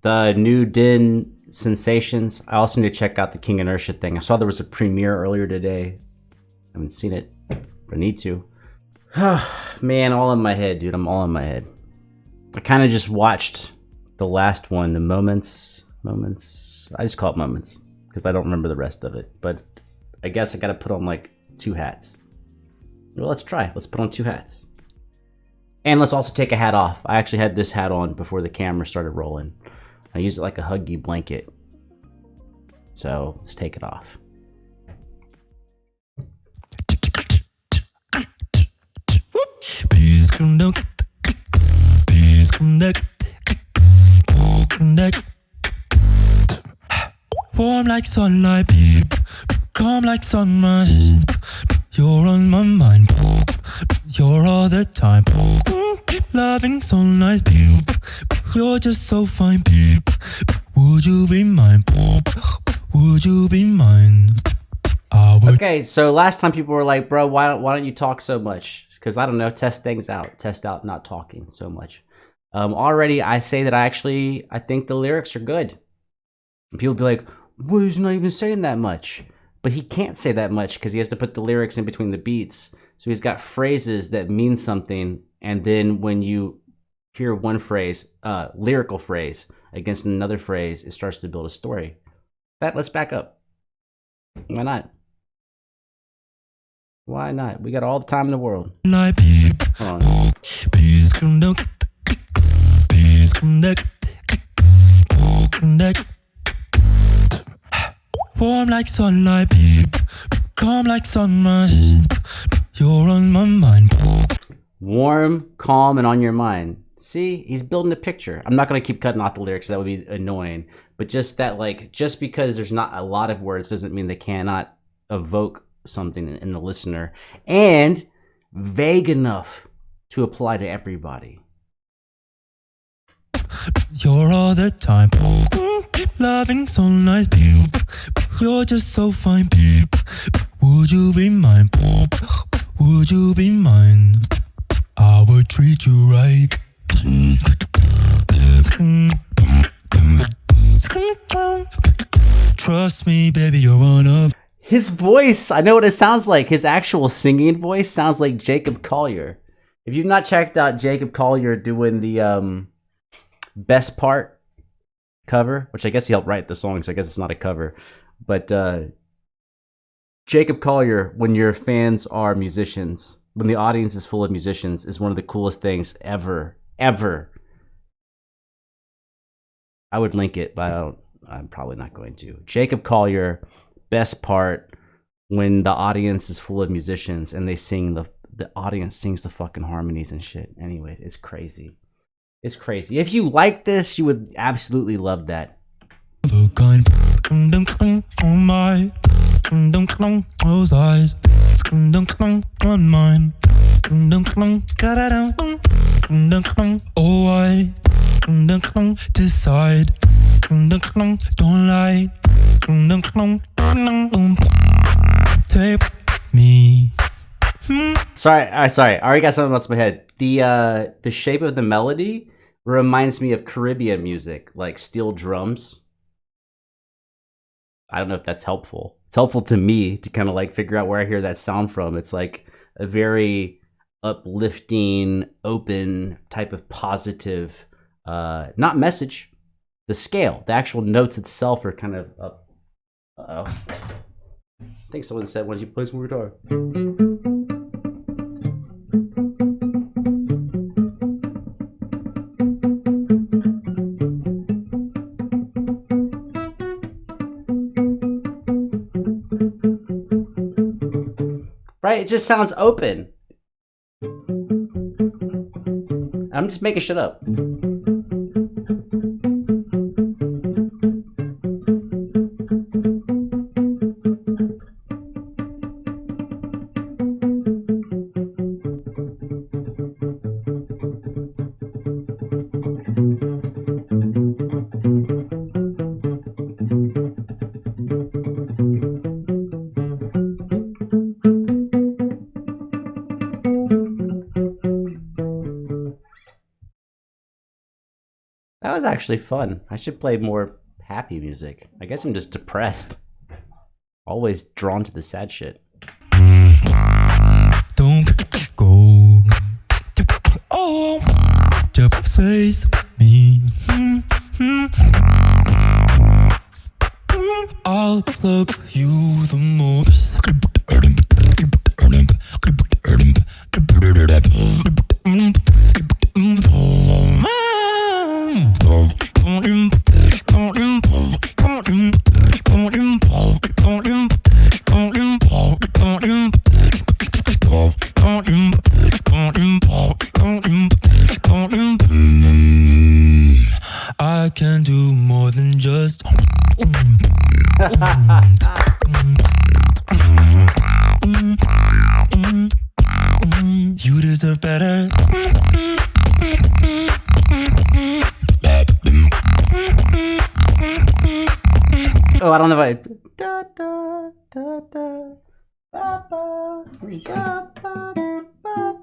the new Din Sensations. I also need to check out the King Inertia thing. I saw there was a premiere earlier today. I haven't seen it, but I need to. Man, all in my head, dude. I'm all in my head. I kind of just watched the last one, the Moments. I just call it Moments because I don't remember the rest of it. But I guess I got to put on like 2 hats. Well, let's try. Let's put on 2 hats. And let's also take a hat off. I actually had this hat on before the camera started rolling. I use it like a huggy blanket. So let's take it off. Warm like sunlight, calm like sunrise. You're on my mind, you're all the time. Loving so nice, you're just so fine. Would you be mine? Would you be mine? Okay, so last time people were like, bro, why don't you talk so much? Because I don't know, test things out. Test out not talking so much. Already I say that I think the lyrics are good. And people be like, well, he's not even saying that much. But he can't say that much because he has to put the lyrics in between the beats. So he's got phrases that mean something. And then when you hear one phrase, lyrical phrase, against another phrase, it starts to build a story. Let's back up. Why not? Why not? We got all the time in the world. Hold on. Warm like sunlight, calm like sunrise. You're on my mind. Warm, calm, and on your mind. See, he's building a picture. I'm not gonna keep cutting off the lyrics. That would be annoying. But just that, like, just because there's not a lot of words doesn't mean they cannot evoke something in the listener, and vague enough to apply to everybody. You're all the time, loving so nice. You're just so fine. Would you be mine? Would you be mine? I would treat you right. Trust me, baby, you're one of. His voice, I know what it sounds like. His actual singing voice sounds like Jacob Collier. If you've not checked out Jacob Collier doing the Best Part cover, which I guess he helped write the song, so I guess it's not a cover. But Jacob Collier, when your fans are musicians, when the audience is full of musicians, is one of the coolest things ever. I would link it, but I'm probably not going to. Jacob Collier, Best Part, when the audience is full of musicians and they sing, the audience sings the fucking harmonies and shit. Anyway, it's crazy. It's crazy. If you like this, you would absolutely love that. Oh my, those eyes on mine. Oh, I decide. Don't lie. Take me. Sorry. I already got something else in my head. The shape of the melody reminds me of Caribbean music, like steel drums. I don't know if that's helpful. It's helpful to me to kind of like figure out where I hear that sound from. It's like a very uplifting, open type of positive, not message. The scale, the actual notes itself are kind of up. Uh-oh. I think someone said, why don't you play some guitar? Right? It just sounds open. I'm just making shit up. That was actually fun. I should play more happy music. I guess I'm just depressed. Always drawn to the sad shit. Don't go. Oh, just face me. I'll love you the most. I can do more than just. You deserve better. Oh, I don't know if I. Da, da, da, da, ba, ba, ba, ba, ba.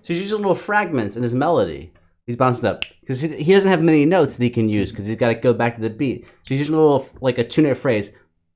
So he's using little fragments in his melody. He's bouncing up because he doesn't have many notes that he can use because he's got to go back to the beat. So he's using a little, like a 2-note phrase.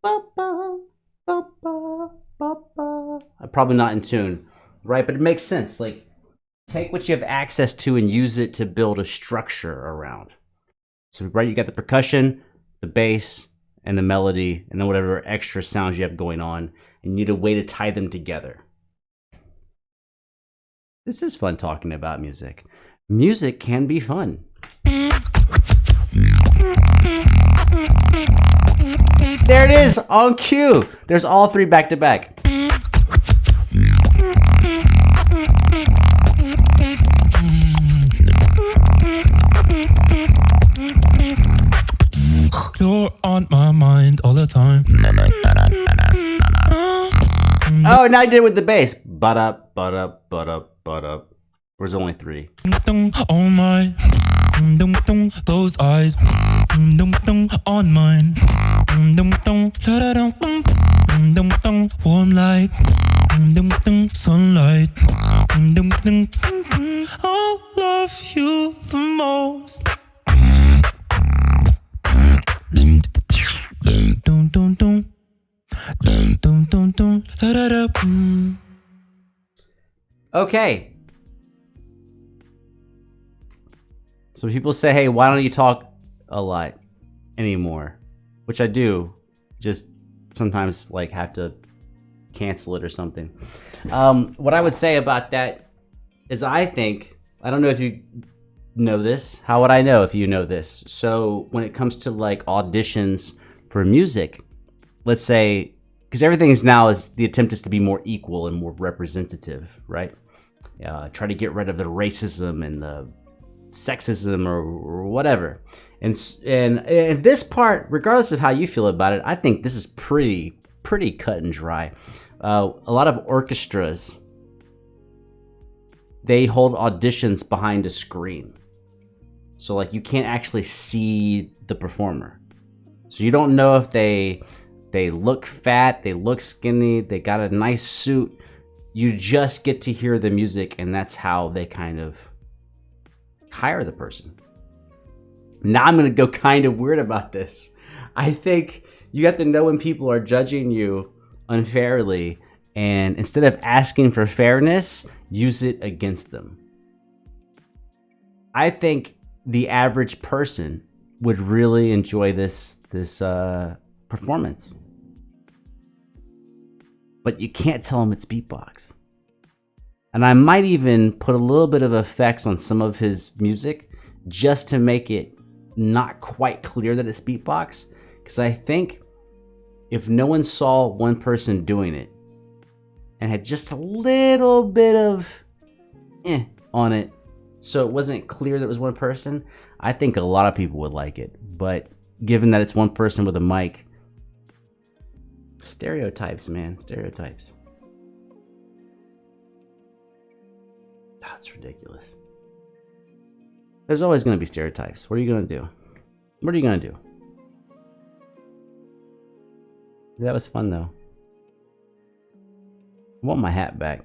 Ba, ba, ba, ba, ba, ba. Probably not in tune, right? But it makes sense. Like, take what you have access to and use it to build a structure around. So, right, you got the percussion, the bass, and the melody, and then whatever extra sounds you have going on, and you need a way to tie them together. This is fun talking about music. Music can be fun. There it is, on cue. There's all three back to back. You're on my mind all the time. Oh, now I did it with the bass. But-up, but-up, but-up, but-up. There's only three. On my those eyes on mine. Warm like sunlight. I'll love you the most. Okay. So people say, hey, why don't you talk a lot anymore? Which I do, just sometimes like have to cancel it or something. What I would say about that is I don't know if you know this. How would I know if you know this? So when it comes to like auditions for music, let's say, because everything is now is the attempt is to be more equal and more representative, right? Try to get rid of the racism and the sexism or whatever. And this part, regardless of how you feel about it, I think this is pretty cut and dry. A lot of orchestras, they hold auditions behind a screen. So like you can't actually see the performer. So you don't know if they look fat, they look skinny, they got a nice suit. You just get to hear the music, and that's how they kind of hire the person. Now I'm gonna go kind of weird about this. I think you have to know when people are judging you unfairly, and instead of asking for fairness, use it against them. I think the average person would really enjoy this performance. But you can't tell them it's beatbox. And I might even put a little bit of effects on some of his music just to make it not quite clear that it's beatbox. Because I think if no one saw one person doing it and had just a little bit of on it, so it wasn't clear that it was one person, I think a lot of people would like it. But given that it's one person with a mic, stereotypes, man, stereotypes. That's ridiculous. There's always going to be stereotypes. What are you going to do? What are you going to do? That was fun, though. I want my hat back.